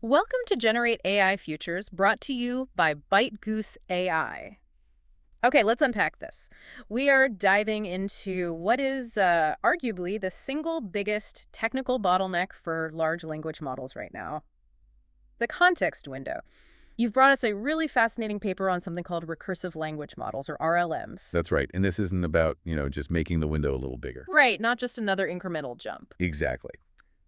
Welcome to Generate AI Futures, brought to you by Byte Goose AI. Okay, let's unpack this. We are diving into what is arguably the single biggest technical bottleneck for large language models right now, the context window. You've brought us a really fascinating paper on something called recursive language models, or RLMs. That's right. And this isn't about, just making the window a little bigger. Right, not just another incremental jump. Exactly.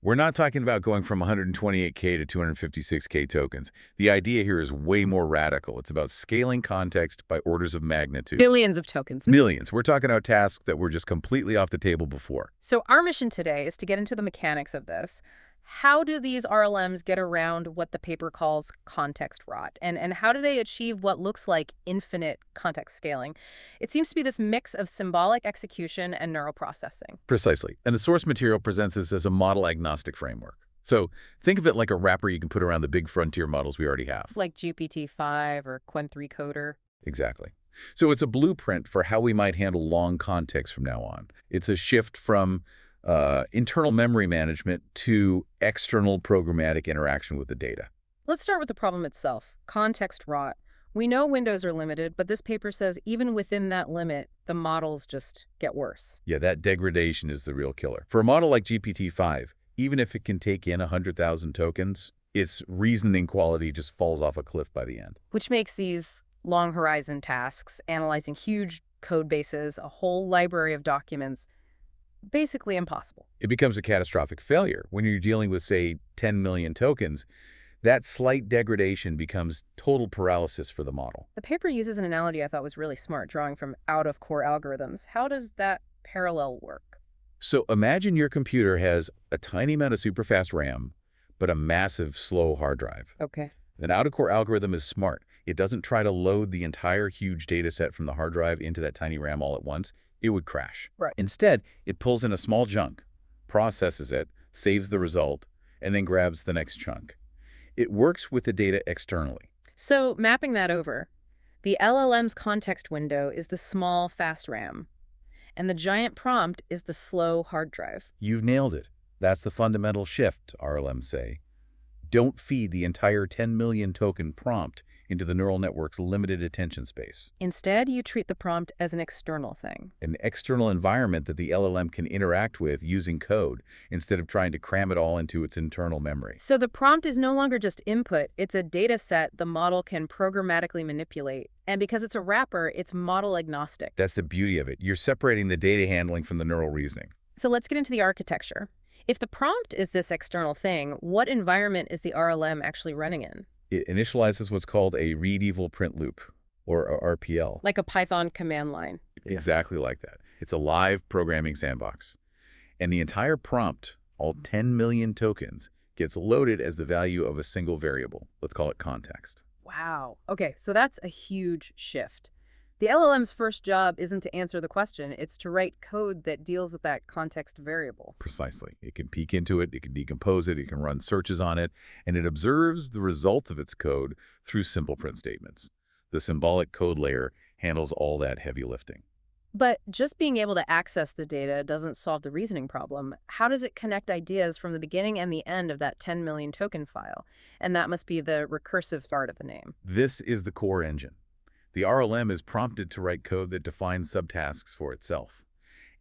We're not talking about going from 128K to 256K tokens. The idea here is way more radical. It's about scaling context by orders of magnitude. Billions of tokens. Millions. We're talking about tasks that were just completely off the table before. So our mission today is to get into the mechanics of this. How do these RLMs get around what the paper calls context rot? And how do they achieve what looks like infinite context scaling? It seems to be this mix of symbolic execution and neural processing. Precisely. And the source material presents this as a model-agnostic framework. So think of it like a wrapper you can put around the big frontier models we already have. Like GPT-5 or Qwen3-Coder. Exactly. So it's a blueprint for how we might handle long context from now on. It's a shift from internal memory management to external programmatic interaction with the data. Let's start with the problem itself, context rot. We know windows are limited, but this paper says even within that limit, the models just get worse. Yeah, that degradation is the real killer. For a model like GPT-5, even if it can take in 100,000 tokens, its reasoning quality just falls off a cliff by the end. Which makes these long horizon tasks, analyzing huge code bases, a whole library of documents, basically impossible. It becomes a catastrophic failure. When you're dealing with, say, 10 million tokens, that slight degradation becomes total paralysis for the model. The paper uses an analogy I thought was really smart, drawing from out-of-core algorithms. How does that parallel work? So imagine your computer has a tiny amount of superfast RAM, but a massive slow hard drive. Okay. An out-of-core algorithm is smart. It doesn't try to load the entire huge data set from the hard drive into that tiny RAM all at once. It would crash. Right. Instead, it pulls in a small chunk, processes it, saves the result, and then grabs the next chunk. It works with the data externally. So mapping that over, the LLM's context window is the small, fast RAM, and the giant prompt is the slow hard drive. You've nailed it. That's the fundamental shift, RLMs say. Don't feed the entire 10 million token prompt into the neural network's limited attention space. Instead, you treat the prompt as an external thing. An external environment that the LLM can interact with using code instead of trying to cram it all into its internal memory. So the prompt is no longer just input, it's a data set the model can programmatically manipulate. And because it's a wrapper, it's model agnostic. That's the beauty of it. You're separating the data handling from the neural reasoning. So let's get into the architecture. If the prompt is this external thing, what environment is the RLM actually running in? It initializes what's called a read-evil print loop, or RPL. Like a Python command line. Exactly like that. It's a live programming sandbox. And the entire prompt, all 10 million tokens, gets loaded as the value of a single variable. Let's call it context. Wow. Okay, so that's a huge shift. The LLM's first job isn't to answer the question, it's to write code that deals with that context variable. Precisely. It can peek into it, it can decompose it, it can run searches on it, and it observes the results of its code through simple print statements. The symbolic code layer handles all that heavy lifting. But just being able to access the data doesn't solve the reasoning problem. How does it connect ideas from the beginning and the end of that 10 million token file? And that must be the recursive part of the name. This is the core engine. The RLM is prompted to write code that defines subtasks for itself.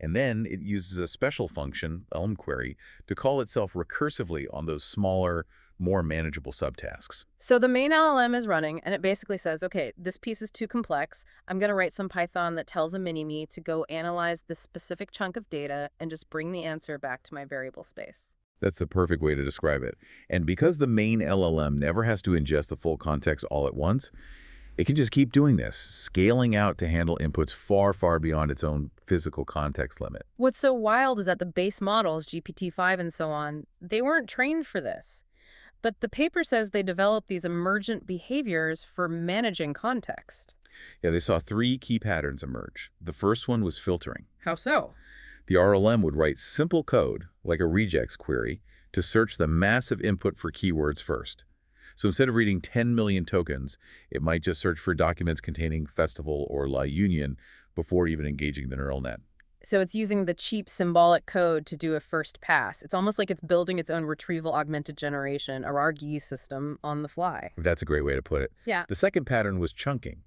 And then it uses a special function, LLM query, to call itself recursively on those smaller, more manageable subtasks. So the main LLM is running, and it basically says, okay, this piece is too complex. I'm going to write some Python that tells a mini-me to go analyze this specific chunk of data and just bring the answer back to my variable space. That's the perfect way to describe it. And because the main LLM never has to ingest the full context all at once, it can just keep doing this, scaling out to handle inputs far, far beyond its own physical context limit. What's so wild is that the base models, GPT-5 and so on, they weren't trained for this. But the paper says they developed these emergent behaviors for managing context. Yeah, they saw three key patterns emerge. The first one was filtering. How so? The RLM would write simple code, like a regex query, to search the massive input for keywords first. So instead of reading 10 million tokens, it might just search for documents containing festival or La Union before even engaging the neural net. So it's using the cheap symbolic code to do a first pass. It's almost like it's building its own retrieval augmented generation, or RGE system, on the fly. That's a great way to put it. Yeah. The second pattern was chunking.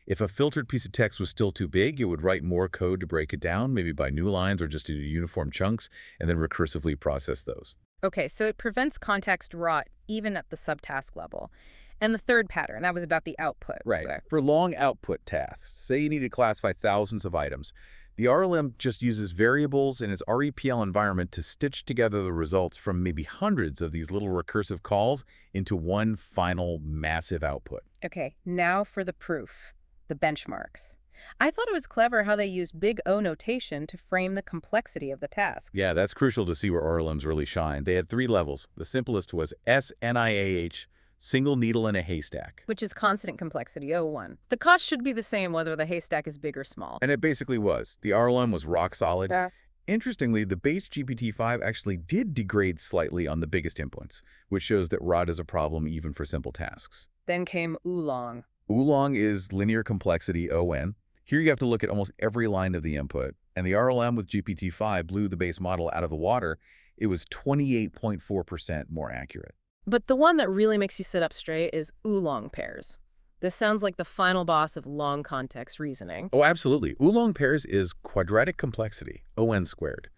If a filtered piece of text was still too big, it would write more code to break it down, maybe by new lines or just into uniform chunks, and then recursively process those. Okay, so it prevents context rot even at the subtask level. And the third pattern, that was about the output. Right. Okay. For long output tasks, say you need to classify thousands of items, the RLM just uses variables in its REPL environment to stitch together the results from maybe hundreds of these little recursive calls into one final massive output. Okay, now for the proof, the benchmarks. I thought it was clever how they used big O notation to frame the complexity of the tasks. Yeah, that's crucial to see where RLMs really shine. They had 3 levels. The simplest was SNIAH, single needle in a haystack. Which is constant complexity, O1. The cost should be the same whether the haystack is big or small. And it basically was. The RLM was rock solid. Yeah. Interestingly, the base GPT-5 actually did degrade slightly on the biggest inputs, which shows that rot is a problem even for simple tasks. Then came Oolong. Oolong is linear complexity, ON. Here you have to look at almost every line of the input, and the RLM with GPT-5 blew the base model out of the water. It was 28.4% more accurate. But the one that really makes you sit up straight is Oolong pairs. This sounds like the final boss of long context reasoning. Oh, absolutely. Oolong pairs is quadratic complexity, ON squared.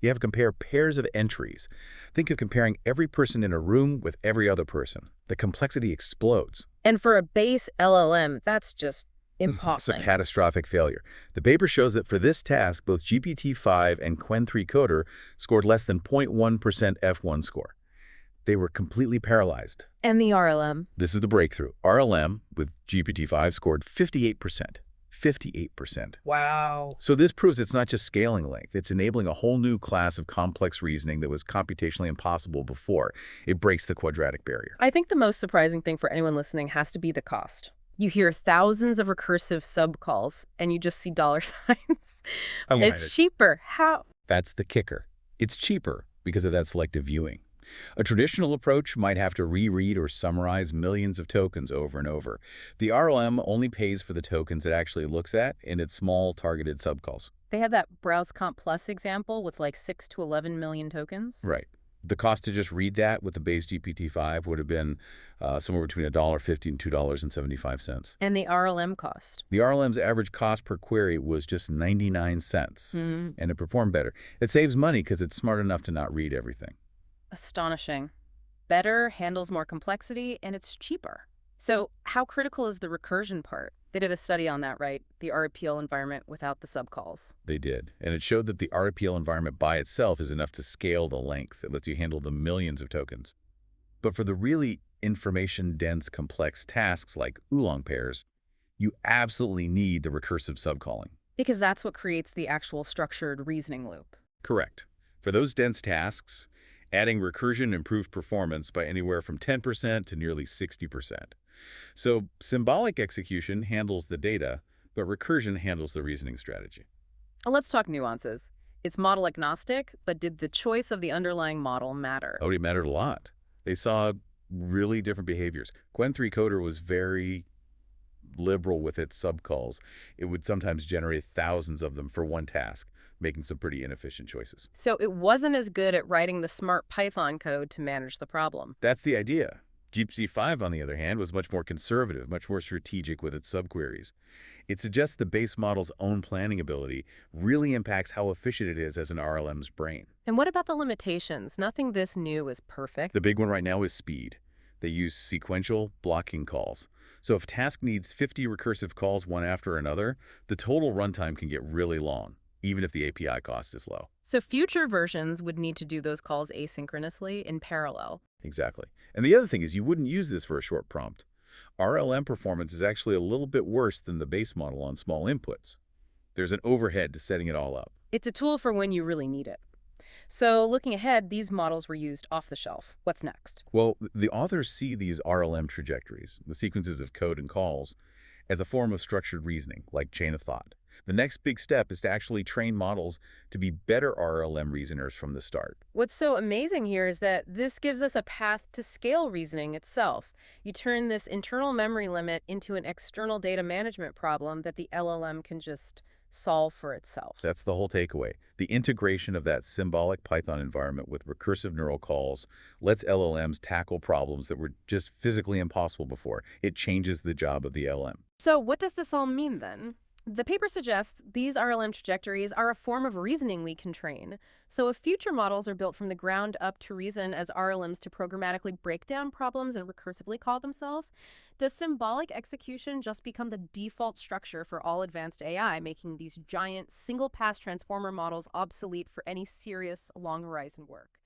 You have to compare pairs of entries. Think of comparing every person in a room with every other person. The complexity explodes. And for a base LLM, that's just It's impossible. a catastrophic failure. The paper shows that for this task, both GPT-5 and Qwen3-Coder scored less than 0.1% F1 score. They were completely paralyzed. And the RLM? This is the breakthrough. RLM with GPT-5 scored 58%. 58%. Wow. So this proves it's not just scaling length. It's enabling a whole new class of complex reasoning that was computationally impossible before. It breaks the quadratic barrier. I think the most surprising thing for anyone listening has to be the cost. You hear thousands of recursive subcalls, and you just see dollar signs. It's cheaper. How? That's the kicker. It's cheaper because of that selective viewing. A traditional approach might have to reread or summarize millions of tokens over and over. The RLM only pays for the tokens it actually looks at in its small, targeted subcalls. They had that Browse Comp Plus example with like 6 to 11 million tokens. Right. The cost to just read that with the base GPT-5 would have been somewhere between $1.50 and $2.75. And the RLM cost. The RLM's average cost per query was just 99 cents, and it performed better. It saves money because it's smart enough to not read everything. Astonishing. Better, handles more complexity, and it's cheaper. So how critical is the recursion part? They did a study on that, right? The RPL environment without the subcalls. They did, and it showed that the RPL environment by itself is enough to scale the length. It lets you handle the millions of tokens. But for the really information-dense, complex tasks like Oolong pairs, you absolutely need the recursive subcalling. Because that's what creates the actual structured reasoning loop. Correct. For those dense tasks, adding recursion improved performance by anywhere from 10% to nearly 60%. So symbolic execution handles the data, but recursion handles the reasoning strategy. Let's talk nuances. It's model agnostic, but did the choice of the underlying model matter? Oh, it mattered a lot. They saw really different behaviors. Qwen3-Coder was very liberal with its subcalls. It would sometimes generate thousands of them for one task, making some pretty inefficient choices. So it wasn't as good at writing the smart Python code to manage the problem. That's the idea. GPT-5, on the other hand, was much more conservative, much more strategic with its subqueries. It suggests the base model's own planning ability really impacts how efficient it is as an RLM's brain. And what about the limitations? Nothing this new is perfect. The big one right now is speed. They use sequential blocking calls. So if a task needs 50 recursive calls one after another, the total runtime can get really long, even if the API cost is low. So future versions would need to do those calls asynchronously in parallel. Exactly. And the other thing is you wouldn't use this for a short prompt. RLM performance is actually a little bit worse than the base model on small inputs. There's an overhead to setting it all up. It's a tool for when you really need it. So looking ahead, these models were used off the shelf. What's next? Well, the authors see these RLM trajectories, the sequences of code and calls, as a form of structured reasoning, like chain of thought. The next big step is to actually train models to be better RLM reasoners from the start. What's so amazing here is that this gives us a path to scale reasoning itself. You turn this internal memory limit into an external data management problem that the LLM can just solve for itself. That's the whole takeaway. The integration of that symbolic Python environment with recursive neural calls lets LLMs tackle problems that were just physically impossible before. It changes the job of the LLM. So what does this all mean then? The paper suggests these RLM trajectories are a form of reasoning we can train. So if future models are built from the ground up to reason as RLMs to programmatically break down problems and recursively call themselves, does symbolic execution just become the default structure for all advanced AI, making these giant single-pass transformer models obsolete for any serious long-horizon work?